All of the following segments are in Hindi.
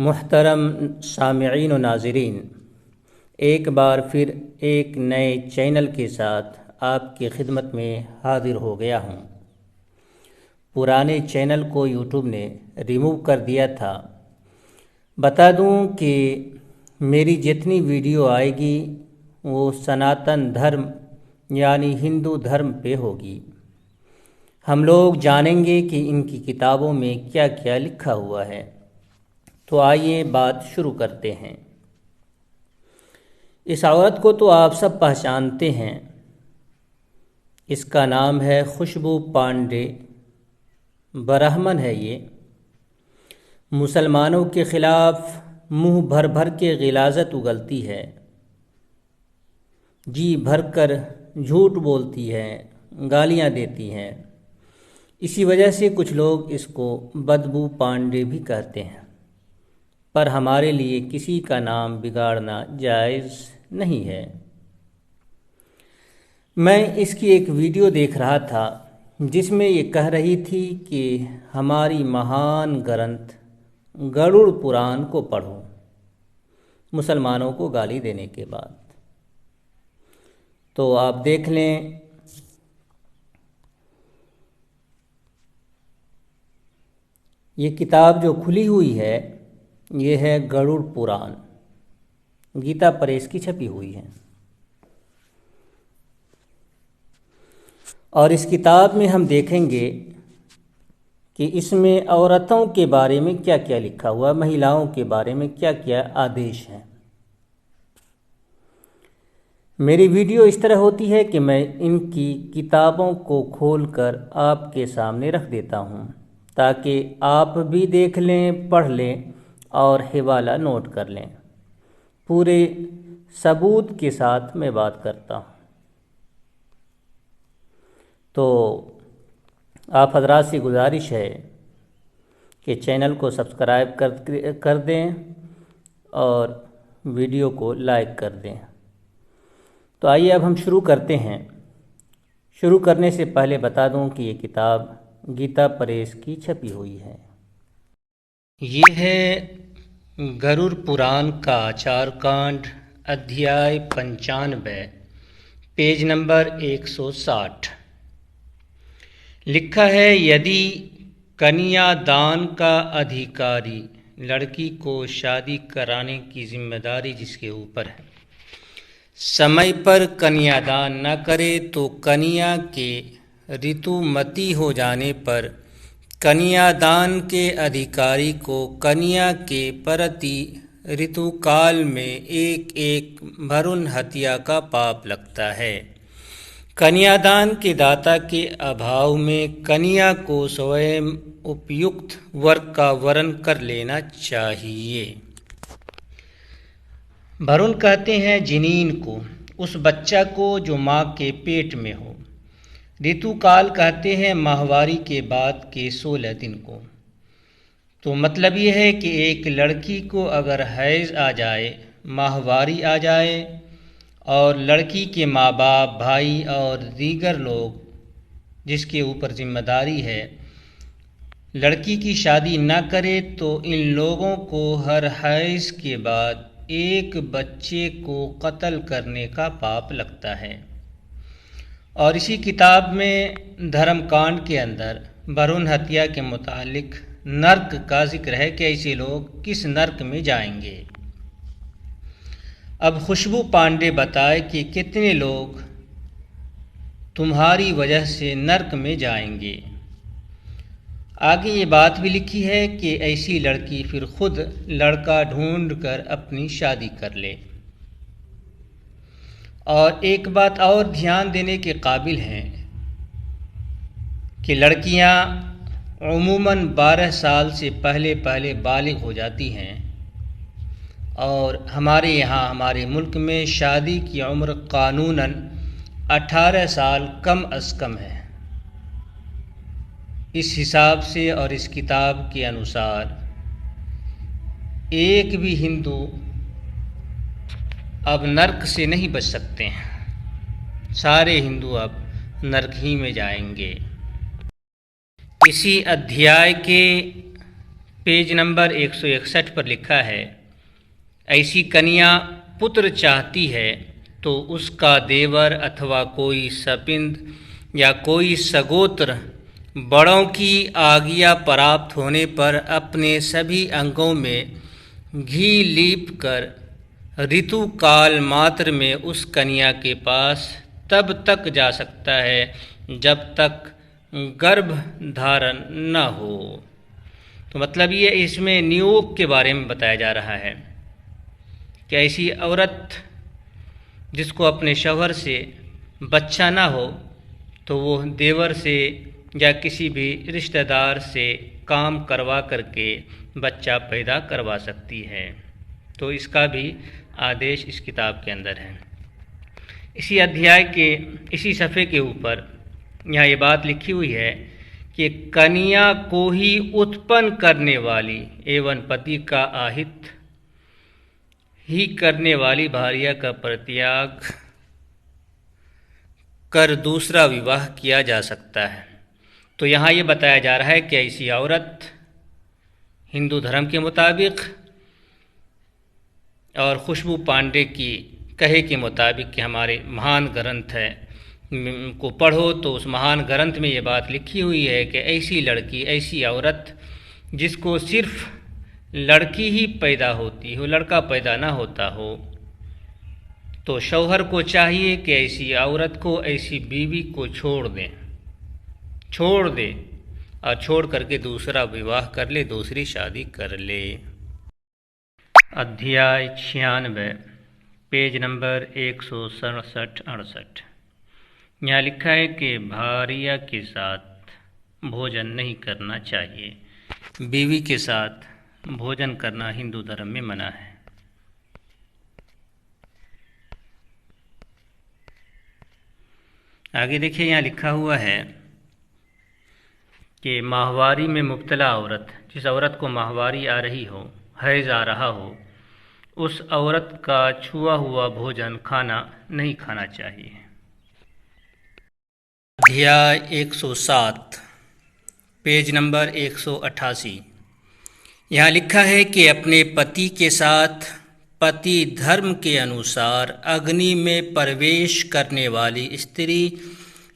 मुहतरम सामिईन व नाज़रीन, एक बार फिर एक नए चैनल के साथ आपकी खिदमत में हाज़िर हो गया हूँ। पुराने चैनल को यूट्यूब ने रिमूव कर दिया था। बता दूँ कि मेरी जितनी वीडियो आएगी वो सनातन धर्म यानी हिंदू धर्म पे होगी। हम लोग जानेंगे कि इनकी किताबों में क्या क्या लिखा हुआ है। तो आइए बात शुरू करते हैं। इस औरत को तो आप सब पहचानते हैं। इसका नाम है खुशबू पांडे। ब्राह्मण है ये। मुसलमानों के ख़िलाफ़ मुंह भर भर के गिलाज़त उगलती है, जी भर कर झूठ बोलती है, गालियाँ देती हैं। इसी वजह से कुछ लोग इसको बदबू पांडे भी कहते हैं। पर हमारे लिए किसी का नाम बिगाड़ना जायज़ नहीं है। मैं इसकी एक वीडियो देख रहा था जिसमें ये कह रही थी कि हमारी महान ग्रंथ गरुड़ पुराण को पढ़ो, मुसलमानों को गाली देने के बाद। तो आप देख लें, ये किताब जो खुली हुई है ये है गरुड़ पुराण, गीता प्रेस की छपी हुई है। और इस किताब में हम देखेंगे कि इसमें औरतों के बारे में क्या क्या लिखा हुआ, महिलाओं के बारे में क्या क्या आदेश हैं। मेरी वीडियो इस तरह होती है कि मैं इनकी किताबों को खोलकर आपके सामने रख देता हूँ ताकि आप भी देख लें, पढ़ लें और हवाला नोट कर लें। पूरे सबूत के साथ मैं बात करता हूँ। तो आप हजरात से गुजारिश है कि चैनल को सब्सक्राइब कर दें और वीडियो को लाइक कर दें। तो आइए अब हम शुरू करते हैं। शुरू करने से पहले बता दूं कि ये किताब गीता प्रेस की छपी हुई है। ये है गरुड़ पुराण का आचारकांड, अध्याय 95, पेज नंबर 160। लिखा है, यदि कन्यादान का अधिकारी लड़की को शादी कराने की जिम्मेदारी जिसके ऊपर है, समय पर कन्यादान न करे तो कन्या के ऋतुमती हो जाने पर कन्यादान के अधिकारी को कन्या के प्रति ऋतुकाल में एक एक भ्रूण हत्या का पाप लगता है। कन्यादान के दाता के अभाव में कन्या को स्वयं उपयुक्त वर का वरण कर लेना चाहिए। भ्रूण कहते हैं जिनीन को, उस बच्चा को जो माँ के पेट में हो। ऋतुकाल कहते हैं माहवारी के बाद के 16 दिन को। तो मतलब ये है कि एक लड़की को अगर हैज़ आ जाए, माहवारी आ जाए और लड़की के माँ बाप, भाई और दीगर लोग जिसके ऊपर जिम्मेदारी है लड़की की शादी न करे तो इन लोगों को हर हैज़ के बाद एक बच्चे को कत्ल करने का पाप लगता है। और इसी किताब में धर्मकांड के अंदर भ्रूण हत्या के मुतालिक नर्क का जिक्र है कि ऐसे लोग किस नर्क में जाएंगे। अब खुशबू पांडे बताए कि कितने लोग तुम्हारी वजह से नर्क में जाएंगे। आगे ये बात भी लिखी है कि ऐसी लड़की फिर खुद लड़का ढूंढ कर अपनी शादी कर ले। और एक बात और ध्यान देने के काबिल है कि लड़कियां उमूमन 12 साल से पहले बालिग हो जाती हैं और हमारे यहाँ, हमारे मुल्क में शादी की उम्र कानूनन 18 साल कम अज़ कम है। इस हिसाब से और इस किताब के अनुसार एक भी हिंदू अब नर्क से नहीं बच सकते हैं। सारे हिंदू अब नर्क ही में जाएंगे। इसी अध्याय के पेज नंबर 161 पर लिखा है, ऐसी कन्या पुत्र चाहती है तो उसका देवर अथवा कोई सपिंद या कोई सगोत्र बड़ों की आज्ञा प्राप्त होने पर अपने सभी अंगों में घी लीप कर ऋतु काल मात्र में उस कन्या के पास तब तक जा सकता है जब तक गर्भ धारण न हो। तो मतलब ये इसमें नियोग के बारे में बताया जा रहा है कि ऐसी औरत जिसको अपने शौहर से बच्चा ना हो तो वो देवर से या किसी भी रिश्तेदार से काम करवा करके बच्चा पैदा करवा सकती है। तो इसका भी आदेश इस किताब के अंदर है। इसी अध्याय के इसी सफ़े के ऊपर यहाँ ये बात लिखी हुई है कि कन्या को ही उत्पन्न करने वाली एवं पति का आहित ही करने वाली भार्या का परित्याग कर दूसरा विवाह किया जा सकता है। तो यहाँ ये बताया जा रहा है कि ऐसी औरत हिंदू धर्म के मुताबिक और खुशबू पांडे की कहे के मुताबिक कि हमारे महान ग्रंथ है को पढ़ो तो उस महान ग्रंथ में ये बात लिखी हुई है कि ऐसी लड़की, ऐसी औरत जिसको सिर्फ लड़की ही पैदा होती हो, लड़का पैदा ना होता हो, तो शौहर को चाहिए कि ऐसी औरत को, ऐसी बीवी को छोड़ दे और छोड़ करके दूसरा विवाह कर ले, दूसरी शादी कर ले। अध्याय 96 पेज नंबर 167-68 यहाँ लिखा है कि भार्या के साथ भोजन नहीं करना चाहिए। बीवी के साथ भोजन करना हिंदू धर्म में मना है। आगे देखिए, यहाँ लिखा हुआ है कि माहवारी में मुब्तला औरत, जिस औरत को माहवारी आ रही हो, हैज़ आ रहा हो, उस औरत का छुआ हुआ भोजन खाना नहीं खाना चाहिए। अध्याय 107 पेज नंबर 188 यहाँ लिखा है कि अपने पति के साथ पति धर्म के अनुसार अग्नि में प्रवेश करने वाली स्त्री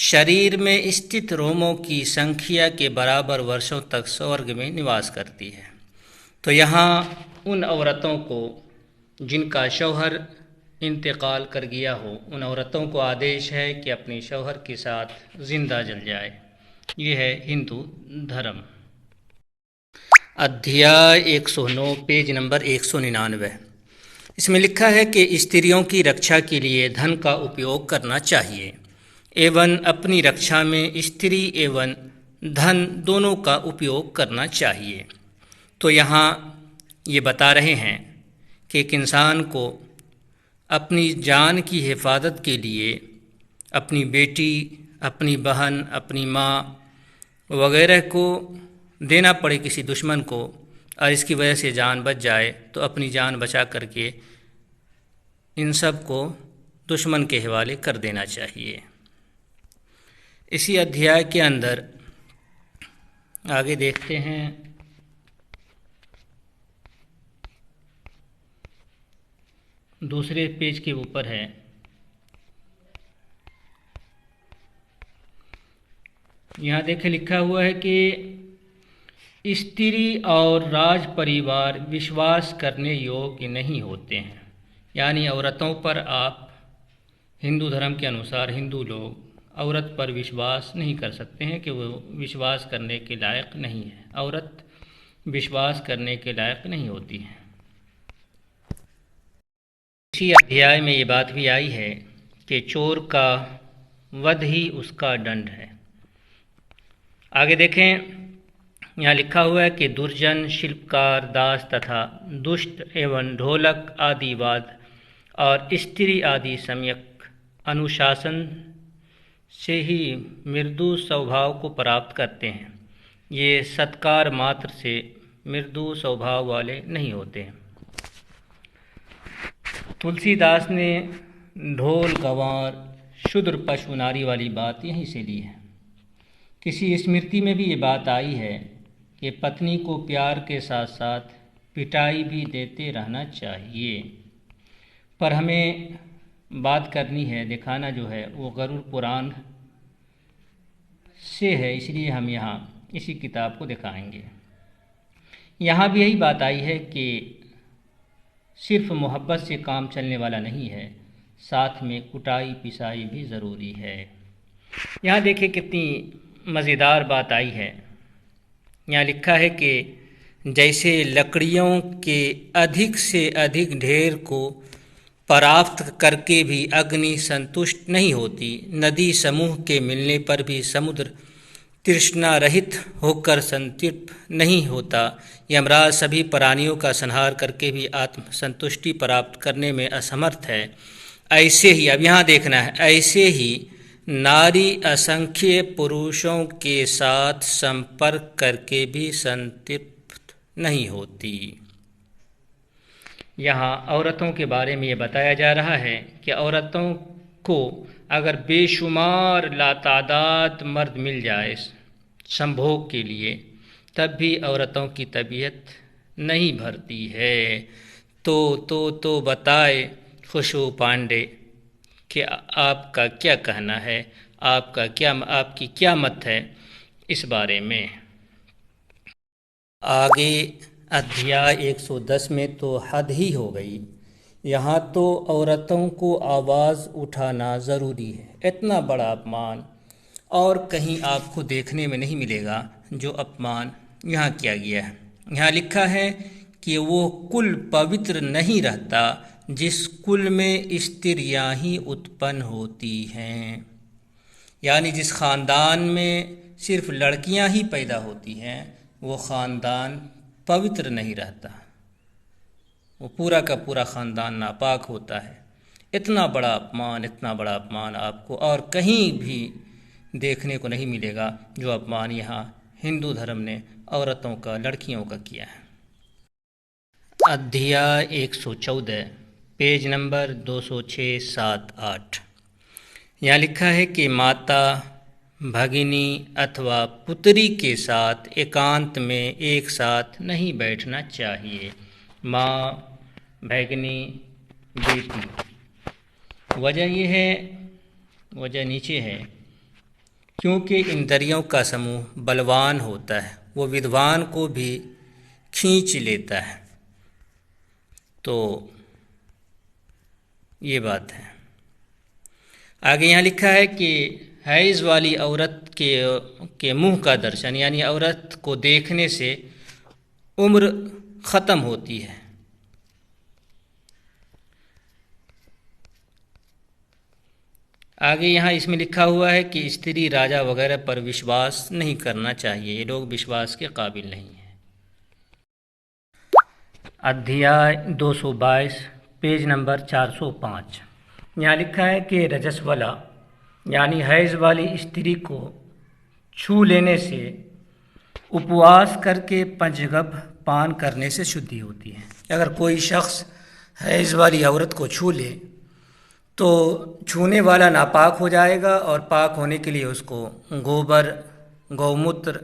शरीर में स्थित रोमों की संख्या के बराबर वर्षों तक स्वर्ग में निवास करती है। तो यहाँ उन औरतों को जिनका शौहर इंतकाल कर गया हो, उन औरतों को आदेश है कि अपने शौहर के साथ जिंदा जल जाए। ये है हिंदू धर्म। अध्याय 109 पेज नंबर 199 इसमें लिखा है कि स्त्रियों की रक्षा के लिए धन का उपयोग करना चाहिए एवं अपनी रक्षा में स्त्री एवं धन दोनों का उपयोग करना चाहिए। तो यहाँ ये बता रहे हैं कि एक इंसान को अपनी जान की हिफाजत के लिए अपनी बेटी, अपनी बहन, अपनी माँ वगैरह को देना पड़े किसी दुश्मन को, और इसकी वजह से जान बच जाए, तो अपनी जान बचा करके इन सब को दुश्मन के हवाले कर देना चाहिए। इसी अध्याय के अंदर आगे देखते हैं, दूसरे पेज के ऊपर है, यहाँ देखे लिखा हुआ है कि स्त्री और राज परिवार विश्वास करने योग्य नहीं होते हैं। यानी औरतों पर आप हिंदू धर्म के अनुसार हिंदू लोग औरत पर विश्वास नहीं कर सकते हैं कि वो विश्वास करने के लायक नहीं है। औरत विश्वास करने के लायक नहीं होती है। इसी अध्याय में ये बात भी आई है कि चोर का वध ही उसका दंड है। आगे देखें, यहाँ लिखा हुआ है कि दुर्जन, शिल्पकार, दास तथा दुष्ट एवं ढोलक आदि वाद और स्त्री आदि सम्यक अनुशासन से ही मृदु स्वभाव को प्राप्त करते हैं। ये सत्कार मात्र से मृदु स्वभाव वाले नहीं होते हैं। तुलसीदास ने ढोल, गंवार, शूद्र, पशु, नारी वाली बात यहीं से ली है। किसी स्मृति में भी ये बात आई है कि पत्नी को प्यार के साथ साथ पिटाई भी देते रहना चाहिए। पर हमें बात करनी है, दिखाना जो है वो गरुड़ पुराण से है, इसलिए हम यहाँ इसी किताब को दिखाएंगे। यहाँ भी यही बात आई है कि सिर्फ मोहब्बत से काम चलने वाला नहीं है, साथ में कुटाई पिसाई भी ज़रूरी है। यहाँ देखिए कितनी मज़ेदार बात आई है। यहाँ लिखा है कि जैसे लकड़ियों के अधिक से अधिक ढेर को प्राप्त करके भी अग्नि संतुष्ट नहीं होती, नदी समूह के मिलने पर भी समुद्र तृष्णा रहित होकर संतृप्त नहीं होता, यमराज सभी प्राणियों का संहार करके भी आत्म संतुष्टि प्राप्त करने में असमर्थ है। ऐसे ही, अब यहाँ देखना है, ऐसे ही नारी असंख्य पुरुषों के साथ संपर्क करके भी संतृप्त नहीं होती। यहाँ औरतों के बारे में ये बताया जा रहा है कि औरतों को अगर बेशुमार लातादाद मर्द मिल जाए संभोग के लिए, तब भी औरतों की तबीयत नहीं भरती है। तो बताए खुशबू पांडे कि आपका क्या कहना है, आपकी क्या मत है इस बारे में। आगे अध्याय 110 में तो हद ही हो गई। यहाँ तो औरतों को आवाज़ उठाना ज़रूरी है। इतना बड़ा अपमान और कहीं आपको देखने में नहीं मिलेगा जो अपमान यहाँ किया गया है। यहाँ लिखा है कि वो कुल पवित्र नहीं रहता जिस कुल में स्त्रियाँ ही उत्पन्न होती हैं। यानी जिस ख़ानदान में सिर्फ लड़कियाँ ही पैदा होती हैं, वो ख़ानदान पवित्र नहीं रहता, वो पूरा का पूरा ख़ानदान नापाक होता है। इतना बड़ा अपमान आपको और कहीं भी देखने को नहीं मिलेगा जो अपमान यहाँ हिंदू धर्म ने औरतों का, लड़कियों का किया है। अध्याय 114 पेज नंबर 206-7-8। यहाँ लिखा है कि माता, भगिनी अथवा पुत्री के साथ एकांत में एक साथ नहीं बैठना चाहिए। माँ, भगिनी, बेटी। वजह नीचे है, क्योंकि इंद्रियों का समूह बलवान होता है, वो विद्वान को भी खींच लेता है। तो ये बात है। आगे यहाँ लिखा है कि हैज़ वाली औरत के मुंह का दर्शन, यानी औरत को देखने से उम्र ख़त्म होती है। आगे यहाँ इसमें लिखा हुआ है कि स्त्री, राजा वगैरह पर विश्वास नहीं करना चाहिए, ये लोग विश्वास के काबिल नहीं हैं। अध्याय 222 पेज नंबर 405। यहाँ लिखा है कि रजस्वला यानी हैज़ वाली स्त्री को छू लेने से उपवास करके पंचगव्य पान करने से शुद्धि होती है। अगर कोई शख्स हैज़ वाली औरत को छू ले तो छूने वाला नापाक हो जाएगा और पाक होने के लिए उसको गोबर, गौमूत्र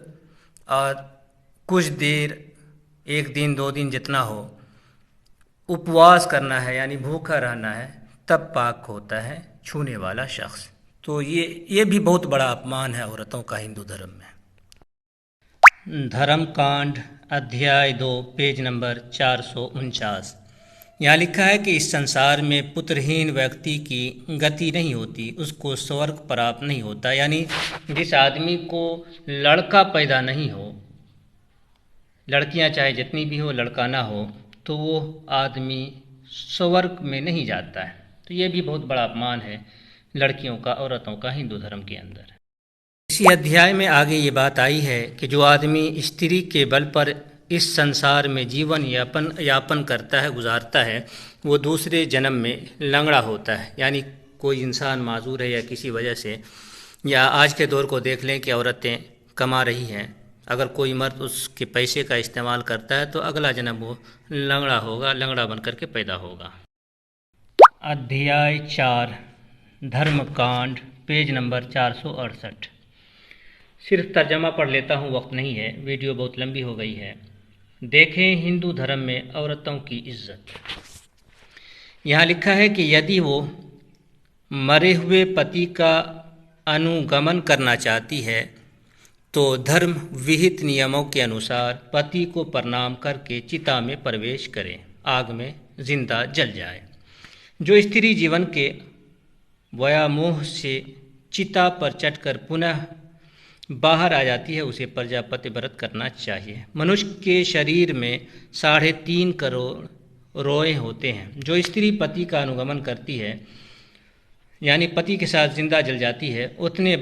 और कुछ देर, 1 दिन 2 दिन जितना हो, उपवास करना है, यानी भूखा रहना है, तब पाक होता है छूने वाला शख्स। तो ये भी बहुत बड़ा अपमान है औरतों का हिंदू धर्म में। धर्मकांड अध्याय 2 पेज नंबर 449। यहाँ लिखा है कि इस संसार में पुत्रहीन व्यक्ति की गति नहीं होती, उसको स्वर्ग प्राप्त नहीं होता। यानी जिस आदमी को लड़का पैदा नहीं हो, लड़कियां चाहे जितनी भी हो, लड़का ना हो, तो वो आदमी स्वर्ग में नहीं जाता है। तो ये भी बहुत बड़ा अपमान है लड़कियों का, औरतों का हिंदू धर्म के अंदर। इसी अध्याय में आगे ये बात आई है कि जो आदमी स्त्री के बल पर इस संसार में जीवन यापन करता है, गुजारता है, वो दूसरे जन्म में लंगड़ा होता है। यानी कोई इंसान माजूर है या किसी वजह से, या आज के दौर को देख लें कि औरतें कमा रही हैं, अगर कोई मर्द उसके पैसे का इस्तेमाल करता है तो अगला जन्म वो लंगड़ा होगा, लंगड़ा बन करके पैदा होगा। अध्याय 4 धर्मकांड पेज नंबर 468। सिर्फ तर्जमा पढ़ लेता हूँ, वक्त नहीं है, वीडियो बहुत लंबी हो गई है। देखें हिंदू धर्म में औरतों की इज्जत। यहाँ लिखा है कि यदि वो मरे हुए पति का अनुगमन करना चाहती है तो धर्म विहित नियमों के अनुसार पति को प्रणाम करके चिता में प्रवेश करे, आग में जिंदा जल जाए। जो स्त्री जीवन के व्यामोह से चिता पर चढ़कर पुनः बाहर आ जाती है उसे प्रजापति व्रत करना चाहिए। मनुष्य के शरीर में 3.5 करोड़ रोए होते हैं। जो स्त्री पति का अनुगमन करती है यानी पति के साथ जिंदा जल जाती है, उतने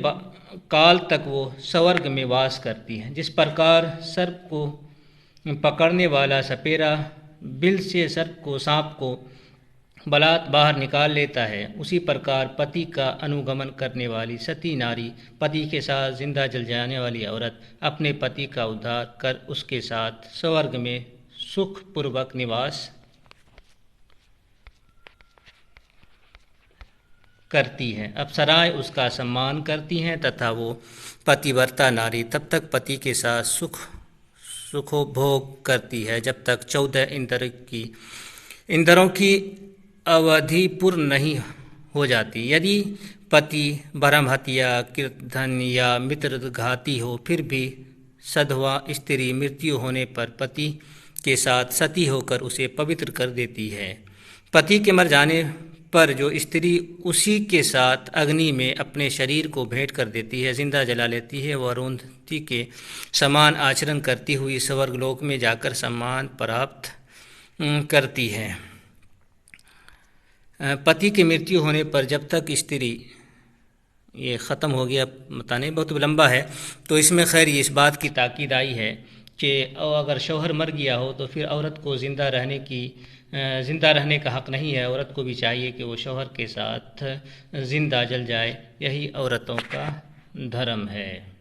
काल तक वो स्वर्ग में वास करती है। जिस प्रकार सर्प को पकड़ने वाला सपेरा बिल से सर्प को सांप को बलात् बाहर निकाल लेता है, उसी प्रकार पति का अनुगमन करने वाली सती नारी, पति के साथ जिंदा जल जाने वाली औरत अपने पति का उद्धार कर उसके साथ स्वर्ग में सुखपूर्वक निवास करती हैं। अप्सराएं उसका सम्मान करती हैं तथा वो पतिव्रता नारी तब तक पति के साथ सुखोभोग करती है जब तक 14 इंद्रों की अवधि पूर्ण नहीं हो जाती। यदि पति ब्रह्महत्या, कीर्तन या मित्रघाती हो, फिर भी सधवा स्त्री मृत्यु होने पर पति के साथ सती होकर उसे पवित्र कर देती है। पति के मर जाने पर जो स्त्री उसी के साथ अग्नि में अपने शरीर को भेंट कर देती है, जिंदा जला लेती है, वह अरुंधति के समान आचरण करती हुई स्वर्गलोक में जाकर सम्मान प्राप्त करती है। पति की मृत्यु होने पर जब तक स्त्री, ये ख़त्म हो गया, पता नहीं बहुत लंबा है, तो इसमें खैर इस बात की ताकीद आई है कि अगर शौहर मर गया हो तो फिर औरत को जिंदा रहने का हक़ नहीं है। औरत को भी चाहिए कि वो शौहर के साथ जिंदा जल जाए। यही औरतों का धर्म है।